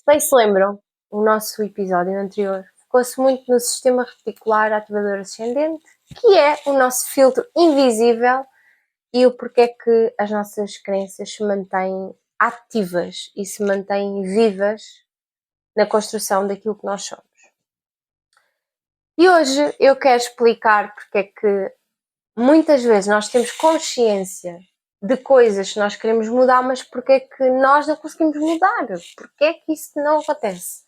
Bem se lembram, o nosso episódio anterior focou-se muito no sistema reticular ativador ascendente, que é o nosso filtro invisível e o porquê que as nossas crenças se mantêm ativas e se mantêm vivas na construção daquilo que nós somos. E hoje eu quero explicar porque é que muitas vezes nós temos consciência de coisas que nós queremos mudar, mas porque é que nós não conseguimos mudar? Porque é que isso não acontece?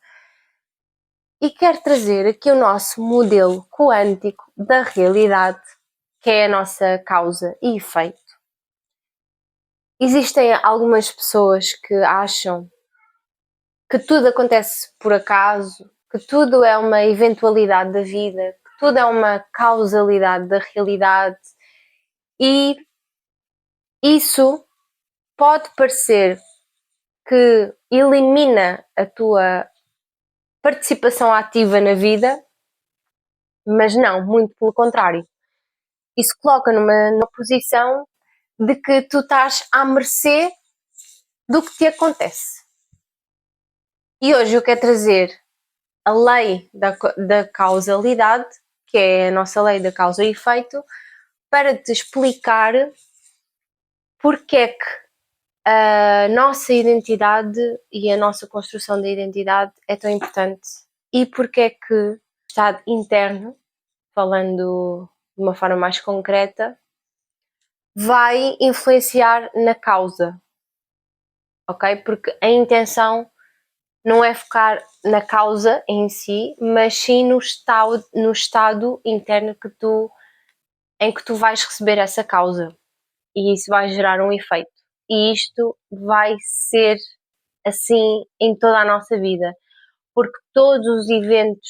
E quero trazer aqui o nosso modelo quântico da realidade, que é a nossa causa e efeito. Existem algumas pessoas que acham que tudo acontece por acaso, que tudo é uma eventualidade da vida, que tudo é uma causalidade da realidade, e isso pode parecer que elimina a tua participação ativa na vida, mas não, muito pelo contrário. Isso coloca numa posição de que tu estás à mercê do que te acontece. E hoje eu quero trazer a lei da causalidade, que é a nossa lei da causa e efeito, para te explicar porque é que a nossa identidade e a nossa construção da identidade é tão importante e porque é que o estado interno, falando de uma forma mais concreta, vai influenciar na causa, ok? Porque a intenção não é focar na causa em si, mas sim no estado interno em que tu vais receber essa causa, e isso vai gerar um efeito. E isto vai ser assim em toda a nossa vida, porque todos os eventos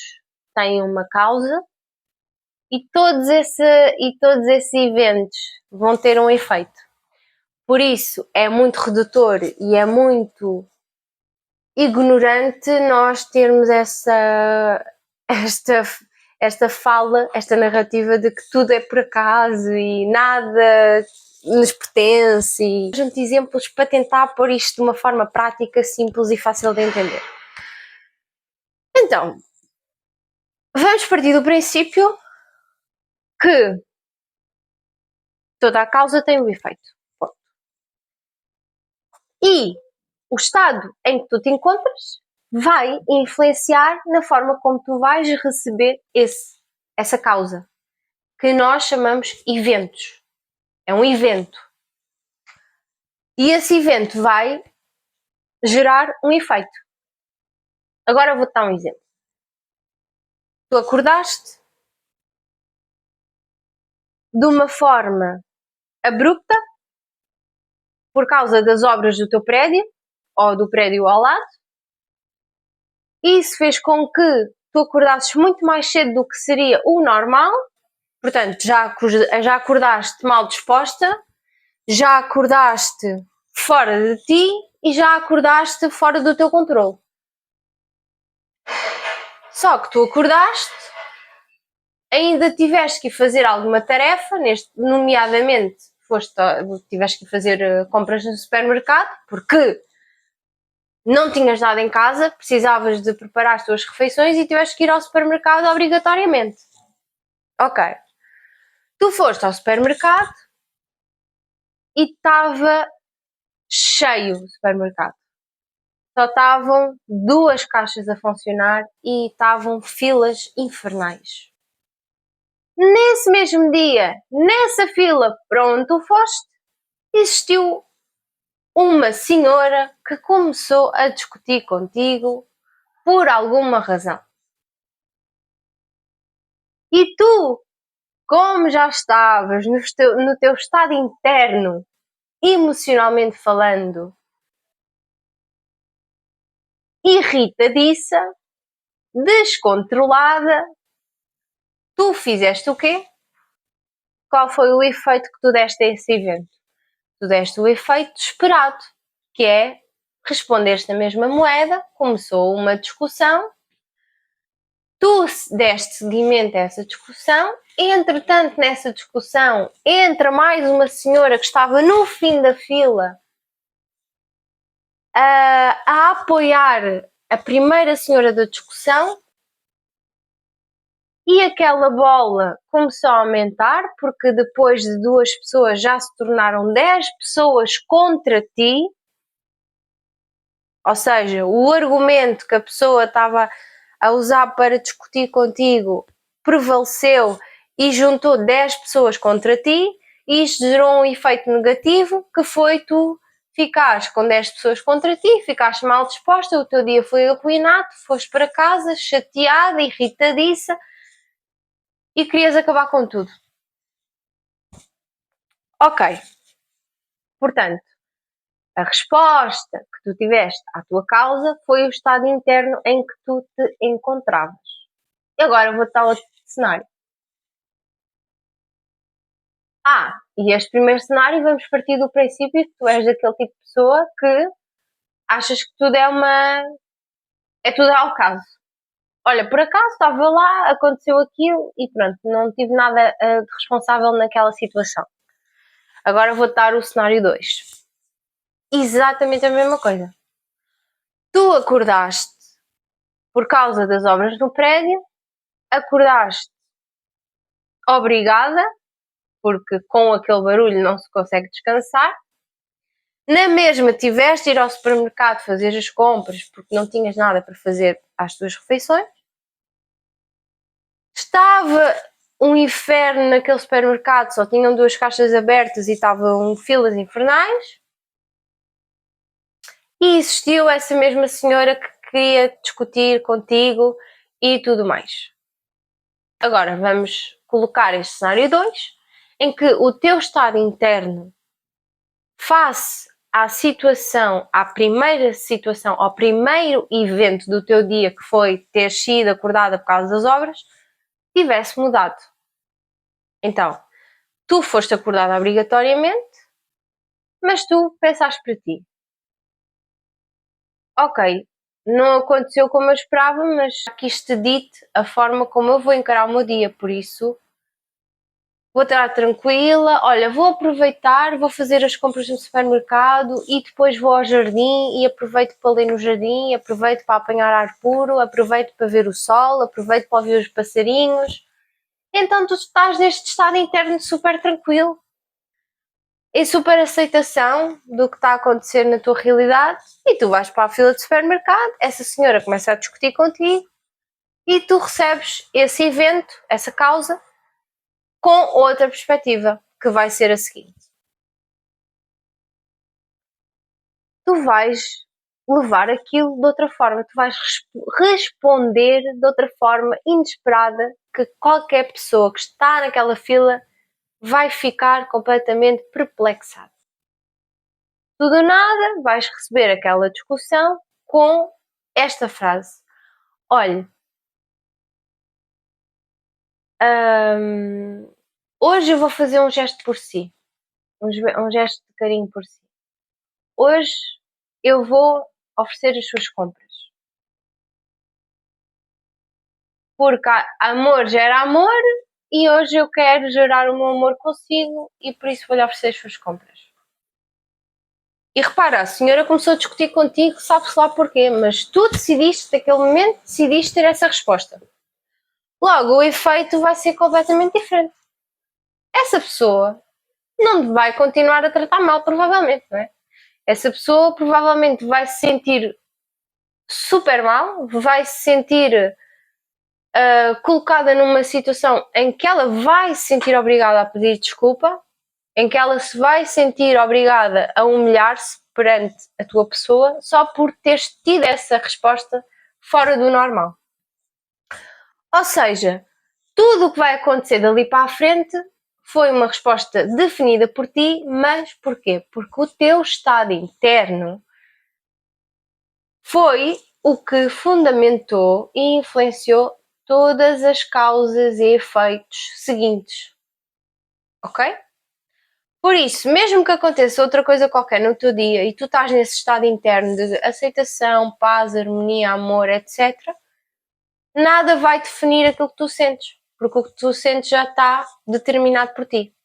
têm uma causa e todos esses eventos vão ter um efeito. Por isso é muito redutor e é muito ignorante nós termos esta fala, esta narrativa de que tudo é por acaso e nada nos pertence. E muitos exemplos para tentar pôr isto de uma forma prática, simples e fácil de entender. Então, vamos partir do princípio que toda a causa tem um efeito. E o estado em que tu te encontras vai influenciar na forma como tu vais receber essa causa, que nós chamamos eventos. É um evento. E esse evento vai gerar um efeito. Agora vou-te dar um exemplo. Tu acordaste de uma forma abrupta por causa das obras do teu prédio ou do prédio ao lado, e isso fez com que tu acordasses muito mais cedo do que seria o normal. Portanto, já acordaste mal disposta, já acordaste fora de ti e já acordaste fora do teu controle. Só que tu acordaste, ainda tiveste que fazer alguma tarefa, nomeadamente tiveste que fazer compras no supermercado, porque não tinhas nada em casa, precisavas de preparar as tuas refeições e tiveste que ir ao supermercado obrigatoriamente. Ok. Tu foste ao supermercado e estava cheio o supermercado. Só estavam 2 caixas a funcionar e estavam filas infernais. Nesse mesmo dia, nessa fila para onde tu foste, existiu uma senhora que começou a discutir contigo por alguma razão. E tu, como já estavas no teu estado interno, emocionalmente falando, irritadiça, descontrolada, tu fizeste o quê? Qual foi o efeito que tu deste a esse evento? Tu deste o efeito esperado, que é respondeste na mesma moeda, começou uma discussão, tu deste seguimento a essa discussão, entretanto nessa discussão entra mais uma senhora que estava no fim da fila a apoiar a primeira senhora da discussão e aquela bola começou a aumentar, porque depois de 2 pessoas já se tornaram 10 pessoas contra ti. Ou seja, o argumento que a pessoa estava a usar para discutir contigo prevaleceu e juntou 10 pessoas contra ti, e isto gerou um efeito negativo, que foi tu ficares com 10 pessoas contra ti, ficaste mal disposta, o teu dia foi arruinado, foste para casa chateada, irritadiça e querias acabar com tudo. Ok, portanto, a resposta que tu tiveste à tua causa foi o estado interno em que tu te encontravas. E agora vou-te dar outro cenário. E este primeiro cenário vamos partir do princípio que tu és daquele tipo de pessoa que achas que tudo é tudo ao caso. Olha, por acaso estava lá, aconteceu aquilo e pronto, não tive nada de responsável naquela situação. Agora vou-te dar o cenário 2. Exatamente a mesma coisa. Tu acordaste por causa das obras no prédio, acordaste obrigada, porque com aquele barulho não se consegue descansar. Na mesma tiveste de ir ao supermercado fazer as compras porque não tinhas nada para fazer às tuas refeições. Estava um inferno naquele supermercado, só tinham 2 caixas abertas e estavam filas infernais. E existiu essa mesma senhora que queria discutir contigo e tudo mais. Agora vamos colocar este cenário 2, em que o teu estado interno face à situação, à primeira situação, ao primeiro evento do teu dia, que foi ter sido acordada por causa das obras, tivesse mudado. Então, tu foste acordada obrigatoriamente, mas tu pensaste para ti: ok, não aconteceu como eu esperava, mas aqui te dite a forma como eu vou encarar o meu dia, por isso vou estar tranquila, olha, vou aproveitar, vou fazer as compras no supermercado e depois vou ao jardim e aproveito para ler no jardim, aproveito para apanhar ar puro, aproveito para ver o sol, aproveito para ouvir os passarinhos. Então tu estás neste estado interno super tranquilo, em super aceitação do que está a acontecer na tua realidade, e tu vais para a fila de supermercado, essa senhora começa a discutir contigo e tu recebes esse evento, essa causa, com outra perspectiva, que vai ser a seguinte: tu vais levar aquilo de outra forma, tu vais responder de outra forma inesperada, que qualquer pessoa que está naquela fila vai ficar completamente perplexada. Tu do nada vais receber aquela discussão com esta frase: olha, hoje eu vou fazer um gesto por si, um gesto de carinho por si. Hoje eu vou oferecer as suas compras. Porque amor gera amor e hoje eu quero gerar o meu amor consigo e por isso vou-lhe oferecer as suas compras. E repara, a senhora começou a discutir contigo, sabe-se lá porquê, mas tu decidiste, naquele momento, decidiste ter essa resposta. Logo, o efeito vai ser completamente diferente. Essa pessoa não vai continuar a tratar mal, provavelmente, não é? Essa pessoa provavelmente vai se sentir super mal, vai se sentir colocada numa situação em que ela vai se sentir obrigada a pedir desculpa, em que ela se vai sentir obrigada a humilhar-se perante a tua pessoa só por teres tido essa resposta fora do normal. Ou seja, tudo o que vai acontecer dali para a frente foi uma resposta definida por ti, mas porquê? Porque o teu estado interno foi o que fundamentou e influenciou todas as causas e efeitos seguintes. Ok? Por isso, mesmo que aconteça outra coisa qualquer no teu dia e tu estás nesse estado interno de aceitação, paz, harmonia, amor, etc., nada vai definir aquilo que tu sentes, porque o que tu sentes já está determinado por ti.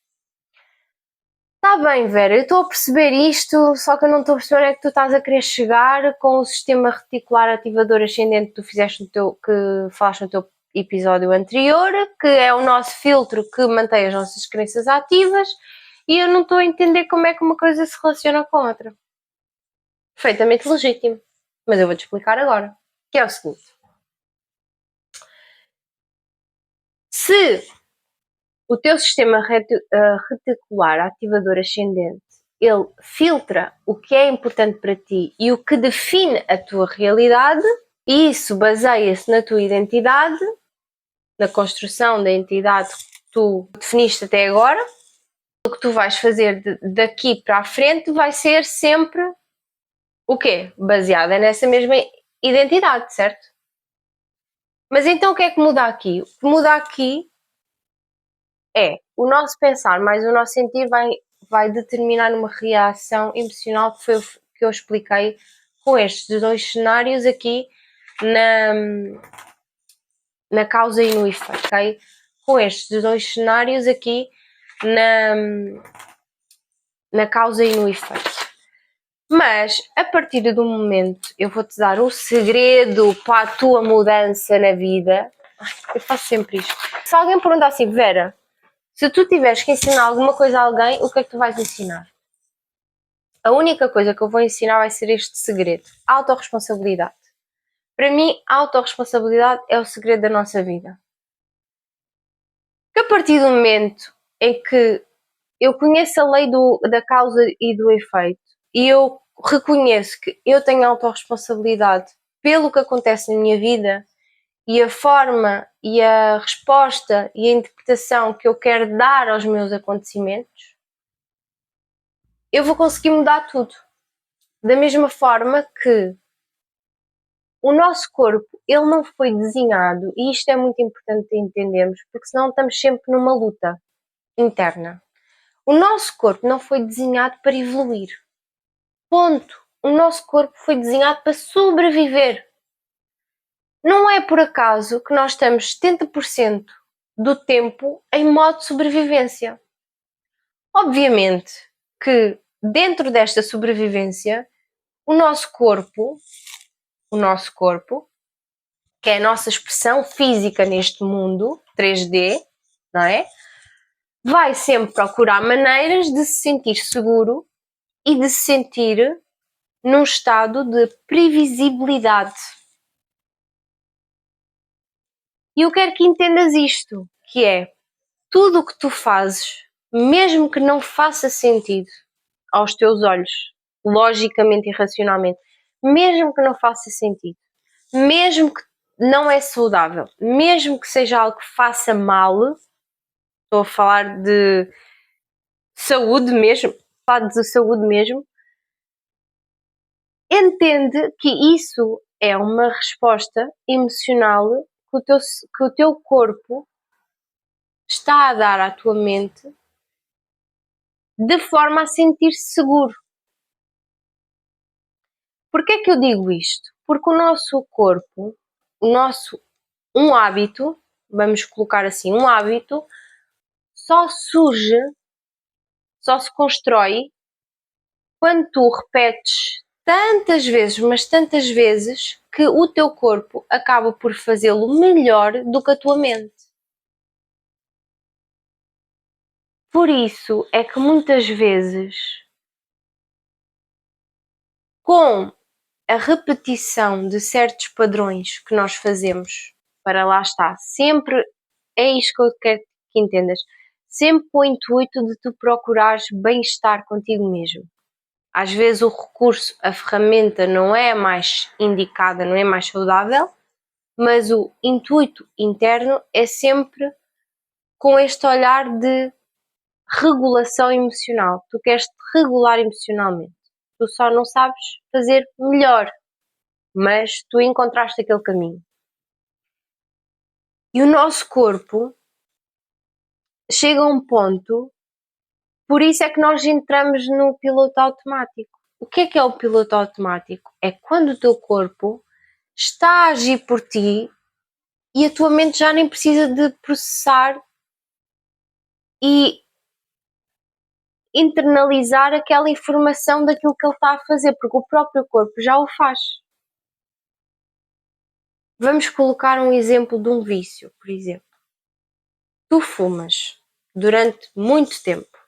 Tá bem, Vera, eu estou a perceber isto, só que eu não estou a perceber onde é que tu estás a querer chegar com o sistema reticular ativador ascendente que tu fizeste que falaste no teu episódio anterior, que é o nosso filtro que mantém as nossas crenças ativas, e eu não estou a entender como é que uma coisa se relaciona com a outra. Perfeitamente legítimo, mas eu vou-te explicar agora, que é o seguinte. Se o teu sistema reticular ativador ascendente, ele filtra o que é importante para ti e o que define a tua realidade, e isso baseia-se na tua identidade, na construção da identidade que tu definiste até agora. O que tu vais fazer daqui para a frente vai ser sempre o quê? Baseada nessa mesma identidade, certo? Mas então o que é que muda aqui? O que muda aqui é o nosso pensar mais o nosso sentir vai determinar uma reação emocional que foi o que eu expliquei com estes dois cenários aqui na causa e no efeito, ok? Com estes dois cenários aqui na causa e no efeito. Mas a partir do momento, eu vou-te dar o segredo para a tua mudança na vida. Eu faço sempre isto. Se alguém perguntar assim, Vera, se tu tiveres que ensinar alguma coisa a alguém, o que é que tu vais ensinar? A única coisa que eu vou ensinar vai ser este segredo: autorresponsabilidade. Para mim, a autorresponsabilidade é o segredo da nossa vida. Que a partir do momento em que eu conheço a lei da causa e do efeito e eu reconheço que eu tenho autorresponsabilidade pelo que acontece na minha vida e a forma e a resposta e a interpretação que eu quero dar aos meus acontecimentos, eu vou conseguir mudar tudo. Da mesma forma que o nosso corpo, ele não foi desenhado, e isto é muito importante entendermos, porque senão estamos sempre numa luta interna. O nosso corpo não foi desenhado para evoluir. Ponto. O nosso corpo foi desenhado para sobreviver. Não é por acaso que nós estamos 70% do tempo em modo de sobrevivência. Obviamente que dentro desta sobrevivência, o nosso corpo, que é a nossa expressão física neste mundo 3D, não é? Vai sempre procurar maneiras de se sentir seguro e de se sentir num estado de previsibilidade. E eu quero que entendas isto, que é tudo o que tu fazes, mesmo que não faça sentido aos teus olhos, logicamente e racionalmente, mesmo que não faça sentido, mesmo que não é saudável, mesmo que seja algo que faça mal, estou a falar de saúde mesmo, entende que isso é uma resposta emocional que o teu corpo está a dar à tua mente de forma a sentir-se seguro. Porquê é que eu digo isto? Porque o nosso corpo, um hábito, vamos colocar assim, um hábito, só surge, só se constrói quando tu repetes tantas vezes, mas tantas vezes, que o teu corpo acaba por fazê-lo melhor do que a tua mente. Por isso é que muitas vezes, com a repetição de certos padrões que nós fazemos, para lá está, sempre é isto que eu quero que entendas, sempre com o intuito de tu procurares bem-estar contigo mesmo. Às vezes o recurso, a ferramenta não é a mais indicada, não é mais saudável, mas o intuito interno é sempre com este olhar de regulação emocional. Tu queres te regular emocionalmente. Tu só não sabes fazer melhor, mas tu encontraste aquele caminho. E o nosso corpo chega a um ponto, por isso é que nós entramos no piloto automático. O que é o piloto automático? É quando o teu corpo está a agir por ti e a tua mente já nem precisa de processar e internalizar aquela informação daquilo que ele está a fazer, porque o próprio corpo já o faz. Vamos colocar um exemplo de um vício, por exemplo. Tu fumas durante muito tempo.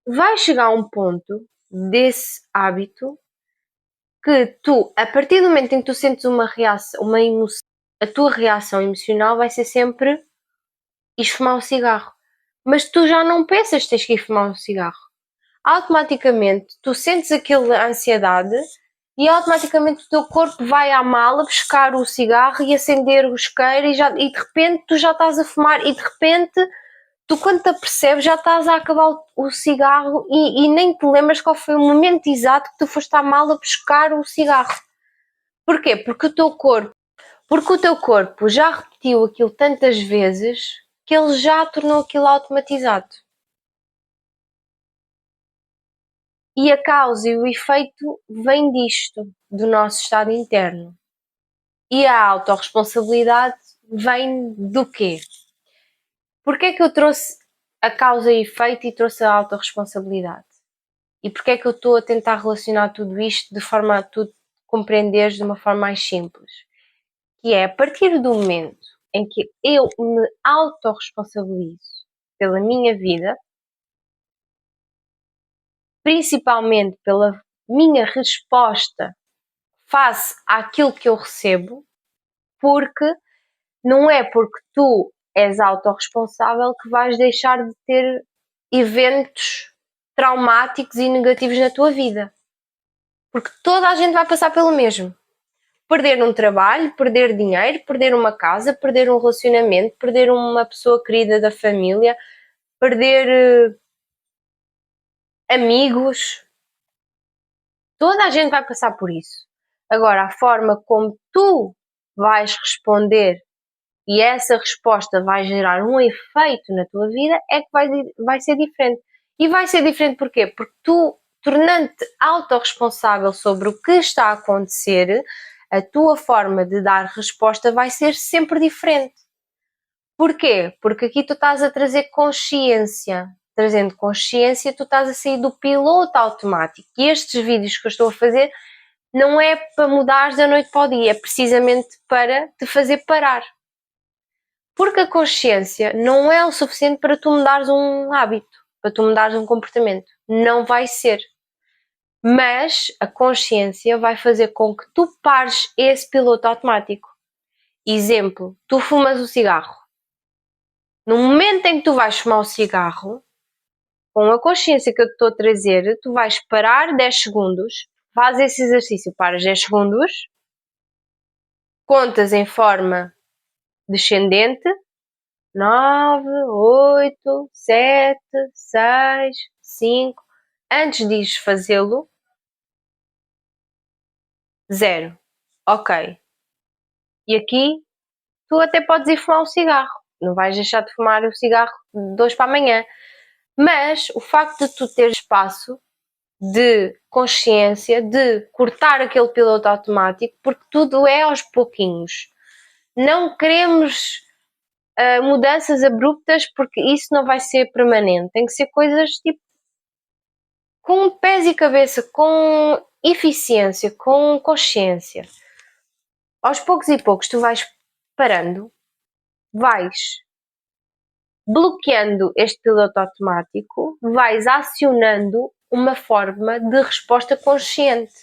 Vai chegar um ponto desse hábito que tu, a partir do momento em que tu sentes uma reação, uma emoção, a tua reação emocional vai ser sempre ir fumar um cigarro. Mas tu já não pensas que tens que ir fumar um cigarro. Automaticamente tu sentes aquela ansiedade e automaticamente o teu corpo vai à mala buscar o cigarro e acender o isqueiro e de repente tu já estás a fumar e de repente tu quando te apercebes já estás a acabar o cigarro e nem te lembras qual foi o momento exato que tu foste à mala buscar o cigarro. Porquê? Porque o teu corpo já repetiu aquilo tantas vezes que ele já tornou aquilo automatizado. E a causa e o efeito vem disto, do nosso estado interno. E a autorresponsabilidade vem do quê? Porquê é que eu trouxe a causa e efeito e trouxe a autorresponsabilidade? E porquê é que eu estou a tentar relacionar tudo isto de forma a tu compreenderes de uma forma mais simples? Que é a partir do momento em que eu me autorresponsabilizo pela minha vida, principalmente pela minha resposta face àquilo que eu recebo, porque não é porque tu és autorresponsável que vais deixar de ter eventos traumáticos e negativos na tua vida. Porque toda a gente vai passar pelo mesmo. Perder um trabalho, perder dinheiro, perder uma casa, perder um relacionamento, perder uma pessoa querida da família, perder amigos. Toda a gente vai passar por isso. Agora, a forma como tu vais responder e essa resposta vai gerar um efeito na tua vida é que vai ser diferente. E vai ser diferente porquê? Porque tu, tornando-te autorresponsável sobre o que está a acontecer, a tua forma de dar resposta vai ser sempre diferente. Porquê? Porque aqui tu estás a trazer consciência. Trazendo consciência, tu estás a sair do piloto automático. E estes vídeos que eu estou a fazer não é para mudares da noite para o dia, é precisamente para te fazer parar. Porque a consciência não é o suficiente para tu mudares um hábito, para tu mudares um comportamento. Não vai ser. Mas a consciência vai fazer com que tu pares esse piloto automático. Exemplo, tu fumas o cigarro. No momento em que tu vais fumar o cigarro, com a consciência que eu te estou a trazer, tu vais parar 10 segundos, fazes esse exercício, paras 10 segundos, contas em forma descendente, 9, 8, 7, 6, 5. Antes de fazê-lo, 0. Ok. E aqui tu até podes ir fumar um cigarro. Não vais deixar de fumar o cigarro de hoje para amanhã. Mas o facto de tu teres espaço de consciência, de cortar aquele piloto automático, porque tudo é aos pouquinhos. Não queremos mudanças abruptas porque isso não vai ser permanente. Tem que ser coisas tipo com pés e cabeça, com eficiência, com consciência. Aos poucos e poucos tu vais parando, vais bloqueando este piloto automático, vais acionando uma forma de resposta consciente.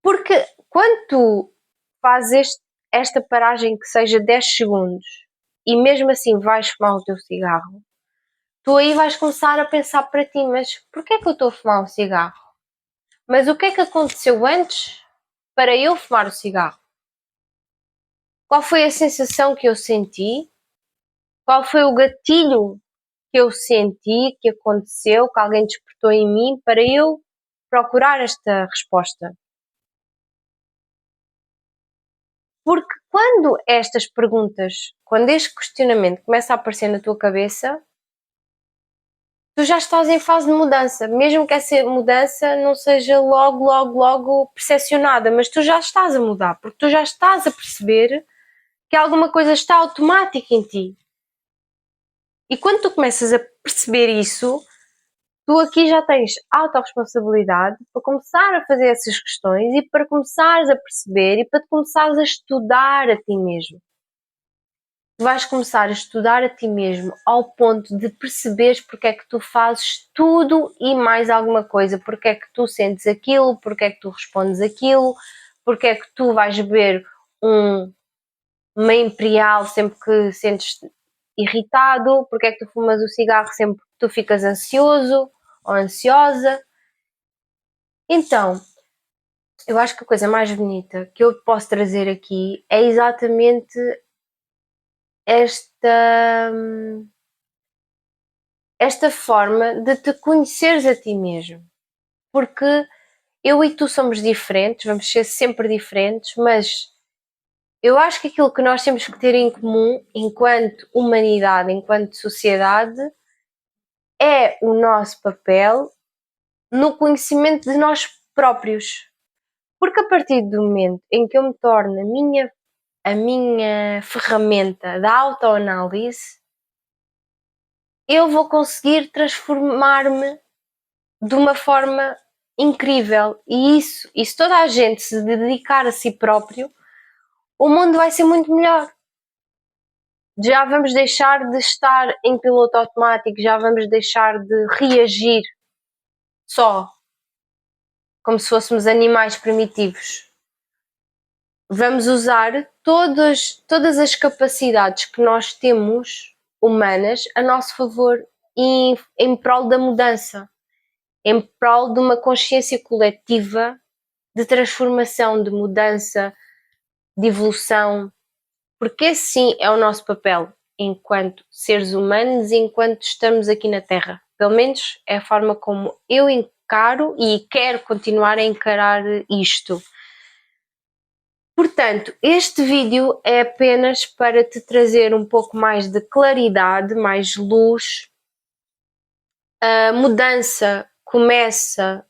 Porque quando tu fazes esta paragem que seja 10 segundos e mesmo assim vais fumar o teu cigarro, tu aí vais começar a pensar para ti, mas porquê é que eu estou a fumar um cigarro? Mas o que é que aconteceu antes para eu fumar o cigarro? Qual foi a sensação que eu senti? Qual foi o gatilho que eu senti, que aconteceu, que alguém despertou em mim para eu procurar esta resposta? Porque quando estas perguntas, quando este questionamento começa a aparecer na tua cabeça, tu já estás em fase de mudança, mesmo que essa mudança não seja logo percepcionada, mas tu já estás a mudar, porque tu já estás a perceber que alguma coisa está automática em ti. E quando tu começas a perceber isso, tu aqui já tens autorresponsabilidade para começar a fazer essas questões e para começares a perceber e para te começares a estudar a ti mesmo. Tu vais começar a estudar a ti mesmo ao ponto de perceberes porque é que tu fazes tudo e mais alguma coisa, porque é que tu sentes aquilo, porque é que tu respondes aquilo, porque é que tu vais beber uma imperial sempre que sentes irritado, porque é que tu fumas o cigarro sempre que tu ficas ansioso ou ansiosa. Então, eu acho que a coisa mais bonita que eu posso trazer aqui é exatamente esta forma de te conheceres a ti mesmo. Porque eu e tu somos diferentes, vamos ser sempre diferentes, mas eu acho que aquilo que nós temos que ter em comum, enquanto humanidade, enquanto sociedade, é o nosso papel no conhecimento de nós próprios. Porque a partir do momento em que eu me torno a minha ferramenta da autoanálise, eu vou conseguir transformar-me de uma forma incrível. E se toda a gente se dedicar a si próprio, o mundo vai ser muito melhor. Já vamos deixar de estar em piloto automático, já vamos deixar de reagir só como se fôssemos animais primitivos. Vamos usar todas as capacidades que nós temos humanas a nosso favor em prol da mudança, em prol de uma consciência coletiva de transformação, de mudança, de evolução, porque esse sim é o nosso papel enquanto seres humanos, enquanto estamos aqui na Terra. Pelo menos é a forma como eu encaro e quero continuar a encarar isto. Portanto, este vídeo é apenas para te trazer um pouco mais de claridade, mais luz. A mudança começa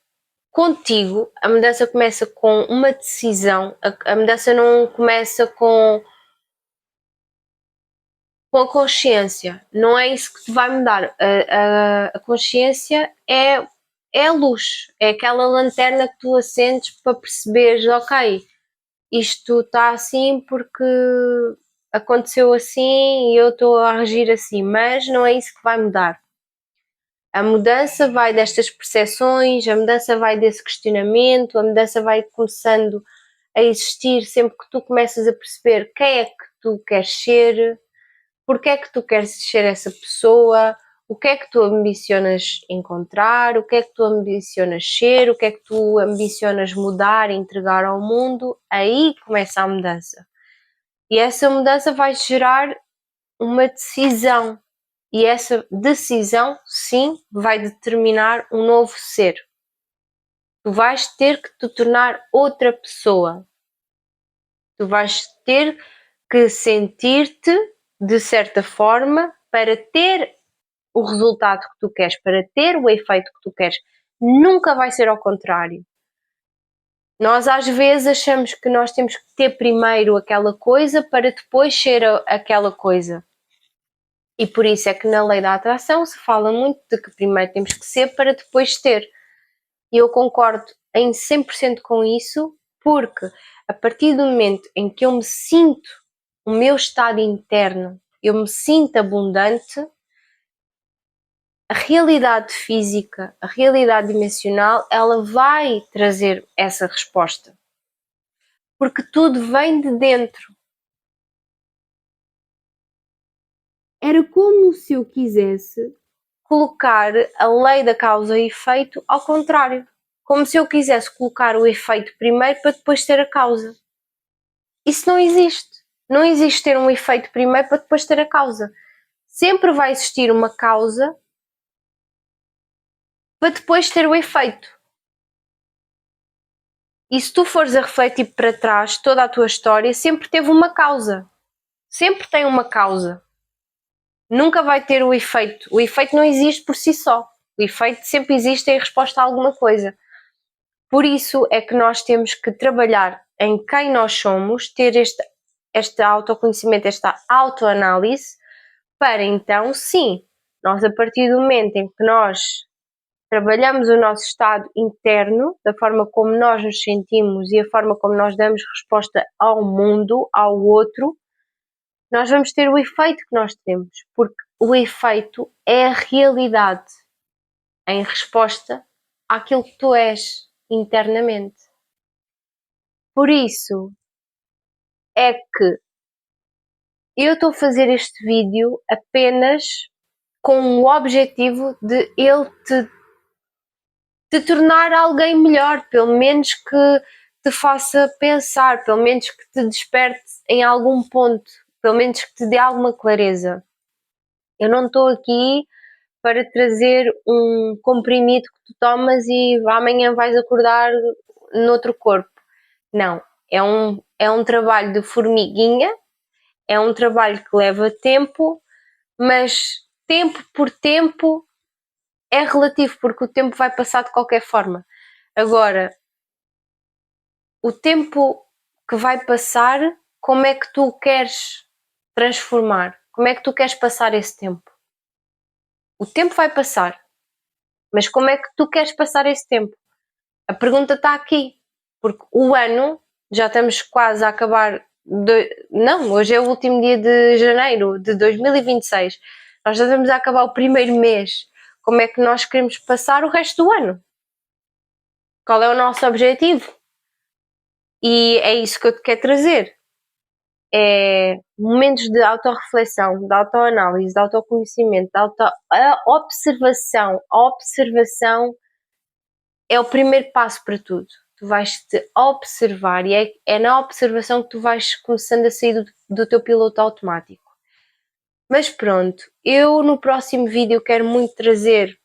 contigo, a mudança começa com uma decisão, a mudança não começa com a consciência, não é isso que te vai mudar. A consciência é a luz, é aquela lanterna que tu acendes para perceberes, ok, isto está assim porque aconteceu assim e eu estou a agir assim, mas não é isso que vai mudar. A mudança vai destas percepções, a mudança vai desse questionamento, a mudança vai começando a existir sempre que tu começas a perceber quem é que tu queres ser, porque é que tu queres ser essa pessoa, o que é que tu ambicionas encontrar, o que é que tu ambicionas ser, o que é que tu ambicionas mudar e entregar ao mundo, aí começa a mudança. E essa mudança vai gerar uma decisão. E essa decisão, sim, vai determinar um novo ser. Tu vais ter que te tornar outra pessoa. Tu vais ter que sentir-te de certa forma para ter o resultado que tu queres, para ter o efeito que tu queres. Nunca vai ser ao contrário. Nós às vezes achamos que nós temos que ter primeiro aquela coisa para depois ser aquela coisa. E por isso é que na lei da atração se fala muito de que primeiro temos que ser para depois ter. E eu concordo em 100% com isso, porque a partir do momento em que eu me sinto o meu estado interno, eu me sinto abundante, a realidade física, a realidade dimensional, ela vai trazer essa resposta. Porque tudo vem de dentro. Era como se eu quisesse colocar a lei da causa e efeito ao contrário. Como se eu quisesse colocar o efeito primeiro para depois ter a causa. Isso não existe. Não existe ter um efeito primeiro para depois ter a causa. Sempre vai existir uma causa para depois ter o efeito. E se tu fores a refletir para trás, toda a tua história sempre teve uma causa. Sempre tem uma causa. Nunca vai ter o efeito. O efeito não existe por si só. O efeito sempre existe em resposta a alguma coisa. Por isso é que nós temos que trabalhar em quem nós somos, ter este autoconhecimento, esta autoanálise, para então, sim, Nós, a partir do momento em que nós trabalhamos o nosso estado interno, da forma como nós nos sentimos e a forma como nós damos resposta ao mundo, ao outro, nós vamos ter o efeito que nós temos, porque o efeito é a realidade em resposta àquilo que tu és internamente. Por isso é que eu estou a fazer este vídeo apenas com o objetivo de ele te tornar alguém melhor, pelo menos que te faça pensar, pelo menos que te desperte em algum ponto, pelo menos que te dê alguma clareza. Eu não estou aqui para trazer um comprimido que tu tomas e amanhã vais acordar noutro corpo. Não, é um trabalho de formiguinha, é um trabalho que leva tempo, mas tempo por tempo é relativo, porque o tempo vai passar de qualquer forma. Agora, o tempo que vai passar, como é que tu queres transformar? Como é que tu queres passar esse tempo? O tempo vai passar, mas como é que tu queres passar esse tempo? A pergunta está aqui, porque o ano, já estamos quase a acabar, não, hoje é o último dia de janeiro de 2026, nós já estamos a acabar o primeiro mês, como é que nós queremos passar o resto do ano? Qual é o nosso objetivo? E é isso que eu te quero trazer. É momentos de autorreflexão, de autoanálise, de autoconhecimento, de observação. A observação é o primeiro passo para tudo. Tu vais te observar e é na observação que tu vais começando a sair do teu piloto automático. Mas pronto, eu no próximo vídeo quero muito trazer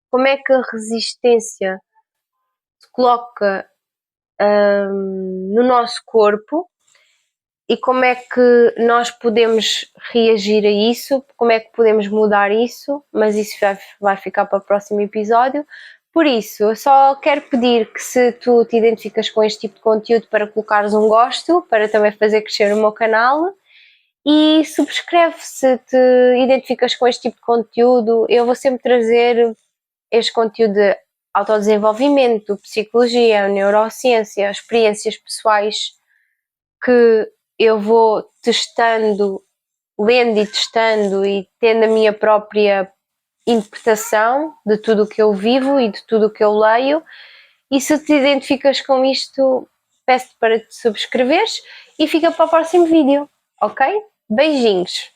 como é que a resistência se coloca no nosso corpo e como é que nós podemos reagir a isso, como é que podemos mudar isso, mas isso vai ficar para o próximo episódio. Por isso, eu só quero pedir que, se tu te identificas com este tipo de conteúdo, para colocares um gosto, para também fazer crescer o meu canal, e subscreve se te identificas com este tipo de conteúdo. Eu vou sempre trazer este conteúdo de autodesenvolvimento, psicologia, neurociência, experiências pessoais que eu vou testando, lendo e testando e tendo a minha própria interpretação de tudo o que eu vivo e de tudo o que eu leio. E se te identificas com isto, peço-te para te subscreveres e fica para o próximo vídeo, ok? Beijinhos!